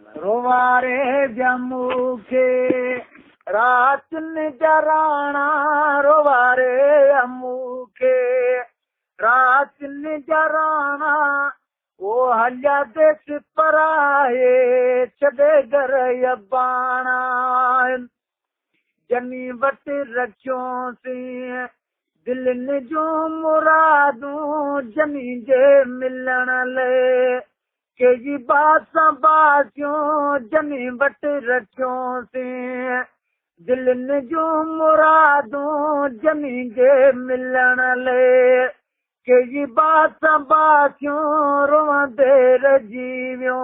रोवारे जम्मू के रात नजराना रोवारे जम्मू के रात नजराना वो हल्या देश पराए छदे घर यबाना जनी वट रखियो सी दिल ने जो मुरादूं जनी जे मिलण ले के जी बात बासियों जनी वट रखियो सी दिल ने जो मुरादूं जनी जे मिलण ले के जी बात बासियों रोंदे रजीवियो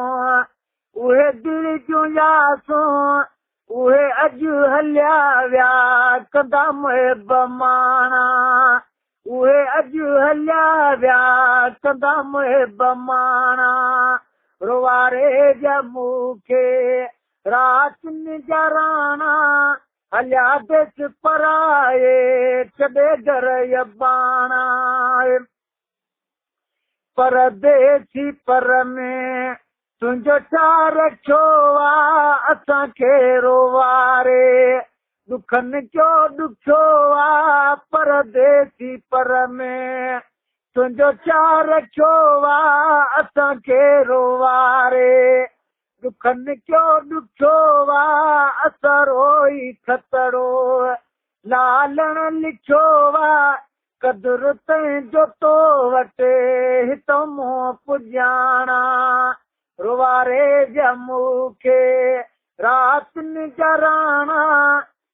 उहे दिल जो यासों उहे अॼु हलिया विया कदम बमाना उहे अॼु हलिया विया कदम बमाना रोवारे जम्मू के रात नजराना हलिया देश पराए छॾे घर यबाना परदेसी पर में तुंहिंजो छा रखियो आहे असांखे रोवारे दुखनि जो ॾुखियो आहे परदेसी पर में तुंहिंजो छा रखियो आहे असांखे रोवारे दुखनि जो ॾुखियो आहे असां रोई खतरो लालण लिखियो आहे कदुर तुंहिंजो तो वटि हितो मूं पुॼाणा रोवारे जम्मू के रात नजराना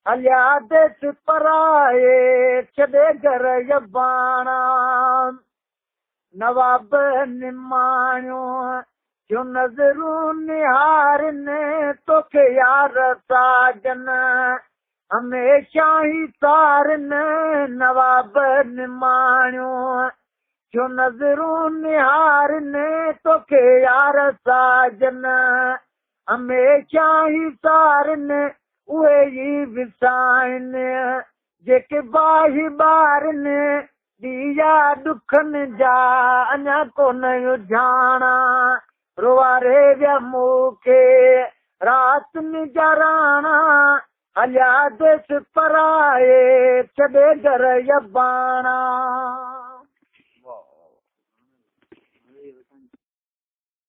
हलिया देश पराए छॾे घर यबाना नवाब निमाणियो जो नज़रूं निहारने तोखे यार साजन हमेशा ही तारने नवाब निमाणियो जो नज़रूं निहारने तोखे यार साजन हमेशा ही सारने उहे ई विसाइनि जेके बाहि ॿारनि ॾीया ॾुखनि जा अञा कोन ॼाणा रोवारे जम्मू के रात नजराना हलिया देश पराए छॾे घर यबाना